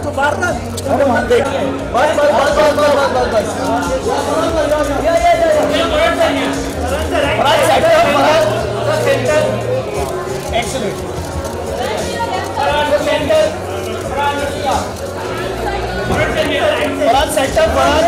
तो मारना। अरे मान दे। बस बस बस बस बस बस बस। Faraz centre, Faraz centre. Excellent. Faraz centre, Faraz centre, Faraz.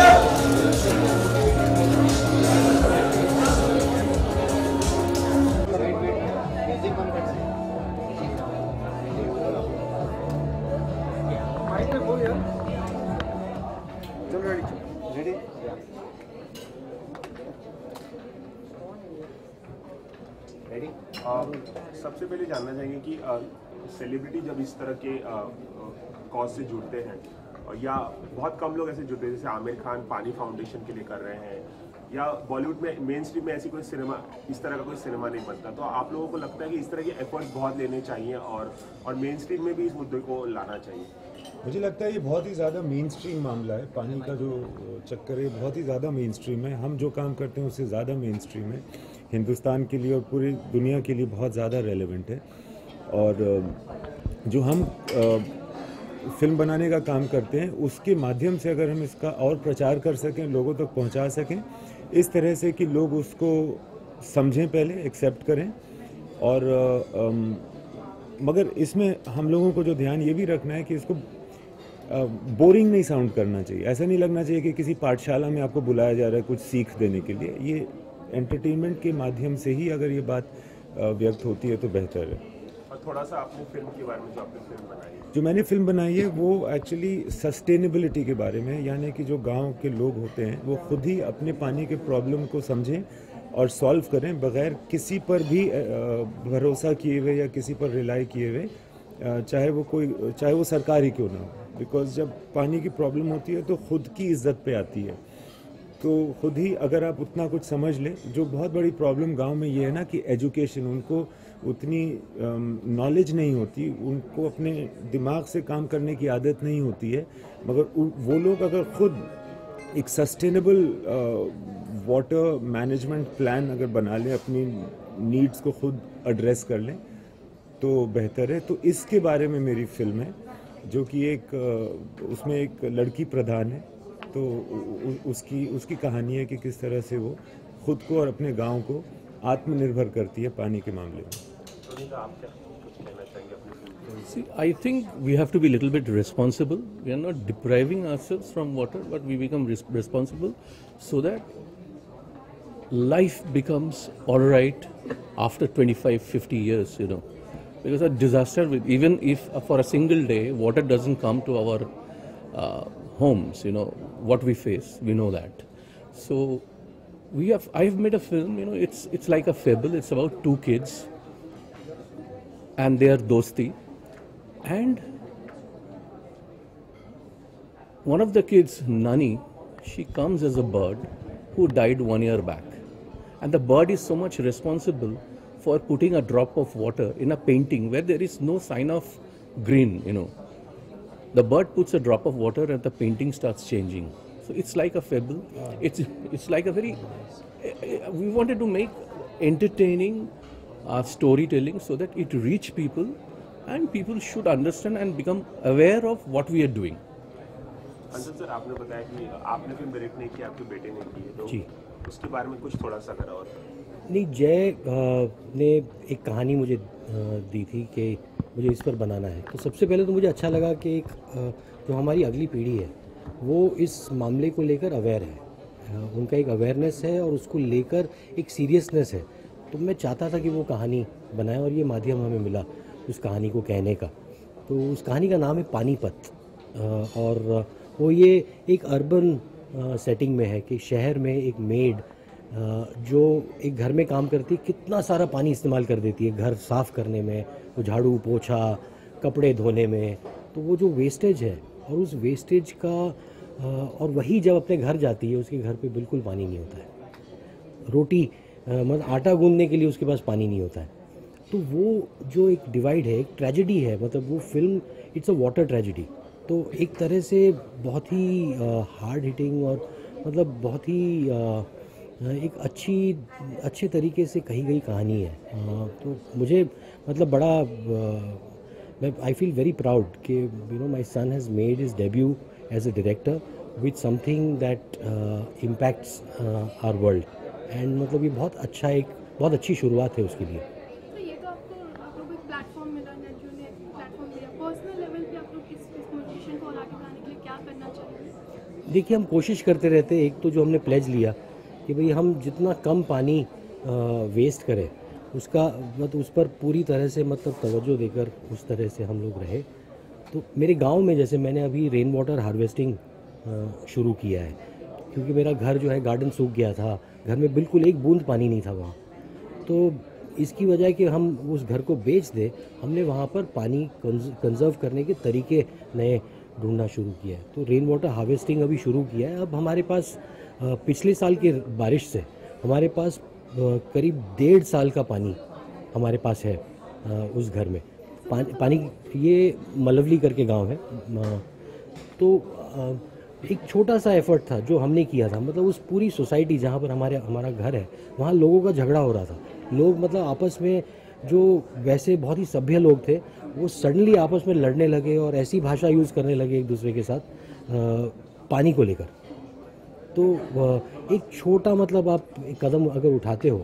सबसे पहले जानना चाहेंगे कि सेलिब्रिटी जब इस तरह के कॉज से जुड़ते हैं या बहुत कम लोग ऐसे जुड़ते हैं, जैसे आमिर खान पानी फाउंडेशन के लिए कर रहे हैं, या बॉलीवुड में मेन स्ट्रीम में ऐसी कोई सिनेमा, इस तरह का कोई सिनेमा नहीं बनता, तो आप लोगों को लगता है कि इस तरह के एफर्ट्स बहुत लेने चाहिए और मेन स्ट्रीम में भी इस मुद्दे को लाना चाहिए? मुझे लगता है ये बहुत ही ज़्यादा मेन स्ट्रीम मामला है। पानी का जो चक्कर है बहुत ही ज़्यादा मेन स्ट्रीम है। हम जो काम करते हैं उससे ज़्यादा मेन स्ट्रीम है, हिंदुस्तान के लिए और पूरी दुनिया के लिए बहुत ज़्यादा रेलेवेंट है। और जो हम फिल्म बनाने का काम करते हैं उसके माध्यम से अगर हम इसका और प्रचार कर सकें, लोगों तक पहुंचा सकें इस तरह से कि लोग उसको समझें, पहले एक्सेप्ट करें, और मगर इसमें हम लोगों को जो ध्यान ये भी रखना है कि इसको बोरिंग नहीं साउंड करना चाहिए। ऐसा नहीं लगना चाहिए कि किसी पाठशाला में आपको बुलाया जा रहा है कुछ सीख देने के लिए। ये एंटरटेनमेंट के माध्यम से ही अगर ये बात व्यक्त होती है तो बेहतर है। और थोड़ा सा आपने फिल्म के बारे में, जो आपने फिल्म बनाई है, जो मैंने फिल्म बनाई है वो एक्चुअली सस्टेनेबिलिटी के बारे में, यानी कि जो गांव के लोग होते हैं वो खुद ही अपने पानी के प्रॉब्लम को समझें और सॉल्व करें बगैर किसी पर भी भरोसा किए हुए या किसी पर रिलाई किए हुए, चाहे वो सरकार ही क्यों ना हो। बिकॉज जब पानी की प्रॉब्लम होती है तो खुद की इज्जत पे आती है। तो खुद ही अगर आप उतना कुछ समझ लें, जो बहुत बड़ी प्रॉब्लम गांव में ये है ना कि एजुकेशन, उनको उतनी नॉलेज नहीं होती, उनको अपने दिमाग से काम करने की आदत नहीं होती है। मगर वो लोग अगर खुद एक सस्टेनेबल वाटर मैनेजमेंट प्लान अगर बना लें, अपनी नीड्स को खुद एड्रेस कर लें तो बेहतर है। तो इसके बारे में मेरी फिल्म है, जो कि उसमें एक लड़की प्रधान है, तो उसकी कहानी है कि किस तरह से वो खुद को और अपने गांव को आत्मनिर्भर करती है पानी के मामले में। See, I think we have to be a little bit responsible. We are not depriving ourselves from water, but we become responsible so that life becomes all right after 25, 50 years, you know. Because a disaster, even if for a single day water doesn't come to our homes, you know, what we face, we know that. So I've made a film, you know, it's like a fable. It's about two kids and their dosti. And one of the kids, Nani, she comes as a bird who died 1 year back. And the bird is so much responsible for putting a drop of water in a painting where there is no sign of green, you know. The bird puts a drop of water and the painting starts changing. So it's like a fable. It's like a very, we wanted to make entertaining storytelling so that it reach people and people should understand and become aware of what we are doing. Anshul sir, आपने बताया कि आपने film direct नहीं की, आपके बेटे ने की है, तो जी, उसके बारे में कुछ थोड़ा सा करा। और नहीं, जय ने एक कहानी मुझे दी थी कि मुझे इस पर बनाना है। तो सबसे पहले तो मुझे अच्छा लगा कि जो हमारी अगली पीढ़ी है वो इस मामले को लेकर अवेयर है, उनका एक अवेयरनेस है और उसको लेकर एक सीरियसनेस है। तो मैं चाहता था कि वो कहानी बनाए और ये माध्यम हमें मिला उस कहानी को कहने का। तो उस कहानी का नाम है पानीपत, और वो ये एक अर्बन सेटिंग में है कि शहर में एक मेड जो एक घर में काम करती है, कितना सारा पानी इस्तेमाल कर देती है घर साफ़ करने में, वो झाड़ू पोछा कपड़े धोने में। तो वो जो वेस्टेज है और उस वेस्टेज का और वही जब अपने घर जाती है उसके घर पे बिल्कुल पानी नहीं होता है। रोटी मतलब आटा गूंदने के लिए उसके पास पानी नहीं होता है। तो वो जो एक डिवाइड है, एक ट्रेजेडी है, मतलब वो film it's a water tragedy. तो एक तरह से बहुत ही हार्ड हिटिंग और मतलब बहुत ही एक अच्छे तरीके से कही गई कहानी है। तो मुझे मतलब बड़ा I feel very proud कि my son has made his debut as a director with something that impacts our world, and मतलब ये बहुत अच्छी शुरुआत है उसके लिए। तो ये तो आप लोग एक प्लेटफॉर्म मिला, नेटजू ने प्लेटफॉर्म दिया, पर्सनल लेवल पे आप लोग इस मोटिवेशन को आगे बढ़ाने के लिए क्या करना चाहिए? देखिए, हम कोशिश करते रहते हैं। एक तो जो हमने प्लेज लिया कि भाई हम जितना कम पानी वेस्ट करें उसका मतलब उस पर पूरी तरह से मतलब तवज्जो देकर उस तरह से हम लोग रहे। तो मेरे गांव में जैसे मैंने अभी रेन वाटर हार्वेस्टिंग शुरू किया है, क्योंकि मेरा घर जो है गार्डन सूख गया था, घर में बिल्कुल एक बूंद पानी नहीं था वहाँ। तो इसकी वजह कि हम उस घर को बेच दें, हमने वहाँ पर पानी कंजर्व करने के तरीके नए ढूंढना शुरू किया है। तो रेन वाटर हार्वेस्टिंग अभी शुरू किया है। अब हमारे पास पिछले साल की बारिश से हमारे पास करीब 1.5 साल का पानी हमारे पास है उस घर में। पानी ये मलवली करके गांव है। तो एक छोटा सा एफर्ट था जो हमने किया था, मतलब उस पूरी सोसाइटी जहाँ पर हमारा घर है वहाँ लोगों का झगड़ा हो रहा था। लोग मतलब आपस में जो वैसे बहुत ही सभ्य लोग थे वो सडनली आपस में लड़ने लगे और ऐसी भाषा यूज़ करने लगे एक दूसरे के साथ पानी को लेकर। तो एक छोटा मतलब आप एक कदम अगर उठाते हो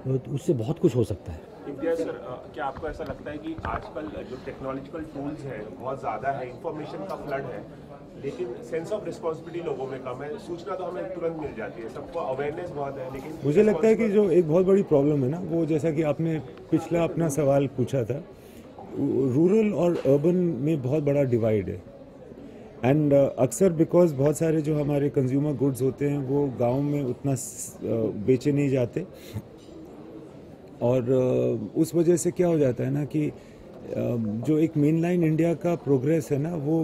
तो उससे बहुत कुछ हो सकता है। इम्तियाज सर, क्या आपको ऐसा लगता है कि आजकल जो टेक्नोलॉजिकल टूल्स हैं बहुत ज़्यादा है, इंफॉर्मेशन का फ्लड है, लेकिन सेंस ऑफ रिस्पॉन्सिबिलिटी लोगों में कम है? सूचना तो हमें तुरंत मिल जाती है, सबको अवेयरनेस बहुत है, लेकिन मुझे लगता है कि जो एक बहुत बड़ी प्रॉब्लम है ना, वो जैसा कि आपने पिछला अपना सवाल पूछा था, रूरल और अर्बन में बहुत बड़ा डिवाइड है। एंड अक्सर बिकॉज बहुत सारे जो हमारे कंज्यूमर गुड्स होते हैं वो गांव में उतना बेचे नहीं जाते, और उस वजह से क्या हो जाता है ना कि जो एक मेन लाइन इंडिया का प्रोग्रेस है ना वो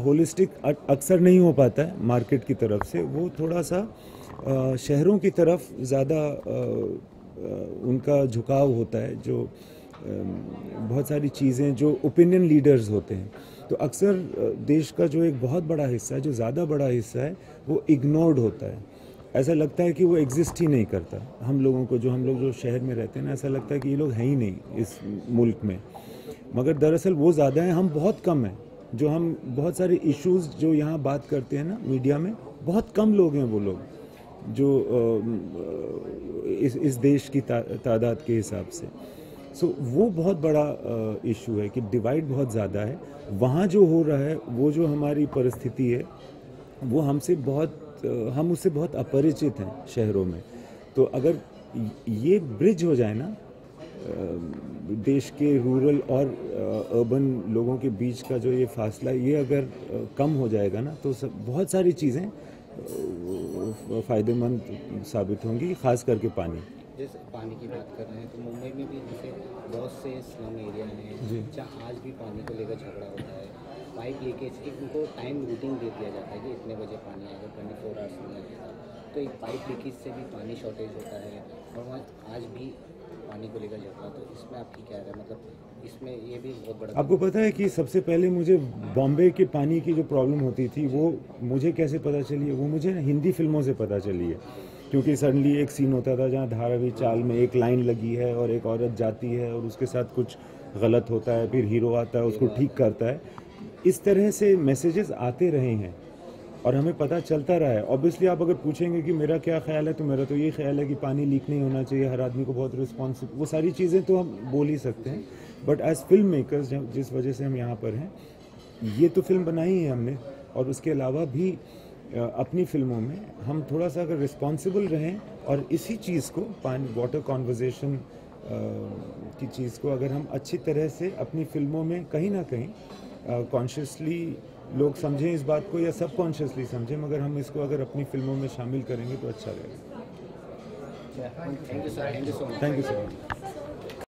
होलिस्टिक अक्सर नहीं हो पाता है मार्केट की तरफ से। वो थोड़ा सा शहरों की तरफ ज़्यादा उनका झुकाव होता है। जो बहुत सारी चीज़ें जो ओपिनियन लीडर्स होते हैं, तो अक्सर देश का जो एक बहुत बड़ा हिस्सा है, जो ज़्यादा बड़ा हिस्सा है, वो इग्नोर्ड होता है। ऐसा लगता है कि वो एग्जिस्ट ही नहीं करता। हम लोग जो शहर में रहते हैं ना, ऐसा लगता है कि ये लोग हैं ही नहीं इस मुल्क में, मगर दरअसल वो ज़्यादा हैं, हम बहुत कम हैं। जो हम बहुत सारे इश्यूज़ जो यहाँ बात करते हैं ना मीडिया में, बहुत कम लोग हैं वो लोग जो इस देश की तादाद के हिसाब से। सो वो बहुत बड़ा इशू है कि डिवाइड बहुत ज़्यादा है। वहाँ जो हो रहा है, वो जो हमारी परिस्थिति है, वो हम उससे बहुत अपरिचित हैं शहरों में। तो अगर ये ब्रिज हो जाए ना देश के रूरल और अर्बन लोगों के बीच का जो ये फासला, ये अगर कम हो जाएगा ना, तो बहुत सारी चीज़ें फ़ायदेमंद साबित होंगी, ख़ास करके पानी। जैसे पानी की बात कर रहे हैं तो मुंबई में भी जैसे बहुत से स्लम एरिया हैं जहाँ आज भी पानी को लेकर झगड़ा होता है। पाइप लीकेज की उनको टाइम रूटीन दे दिया जाता है कि इतने बजे पानी आएगा, 24 आवर्स में लगेगा। तो एक पाइप लीकेज से भी पानी शॉर्टेज होता है और वहाँ आज भी पानी को लेकर झगड़ा। तो इसमें आपकी क्या है, मतलब इसमें ये भी बहुत बड़ा। आपको पता है कि सबसे पहले मुझे बॉम्बे के पानी की जो प्रॉब्लम होती थी वो मुझे कैसे पता चली है? वो मुझे हिंदी फिल्मों से पता चली है, क्योंकि सडनली एक सीन होता था जहाँ धारावी चाल में एक लाइन लगी है और एक औरत जाती है और उसके साथ कुछ गलत होता है, फिर हीरो आता है उसको ठीक करता है। इस तरह से मैसेजेस आते रहे हैं और हमें पता चलता रहा है। ऑब्वियसली आप अगर पूछेंगे कि मेरा क्या ख्याल है, तो मेरा तो ये ख्याल है कि पानी लीक नहीं होना चाहिए, हर आदमी को बहुत रिस्पॉन्सिबल, वो सारी चीज़ें तो हम बोल ही सकते हैं। बट एज फिल्म मेकर्स जिस वजह से हम यहाँ पर हैं, ये तो फिल्म बनाई है हमने, और उसके अलावा भी अपनी फिल्मों में हम थोड़ा सा अगर रिस्पॉन्सिबल रहें और इसी चीज़ को वाटर कॉन्वर्जेशन की चीज़ को अगर हम अच्छी तरह से अपनी फिल्मों में कहीं ना कहीं कॉन्शियसली लोग समझें इस बात को, या सब कॉन्शियसली समझें, मगर हम इसको अगर अपनी फिल्मों में शामिल करेंगे तो अच्छा रहेगा। Thank you sir, thank you so much. Thank you so much.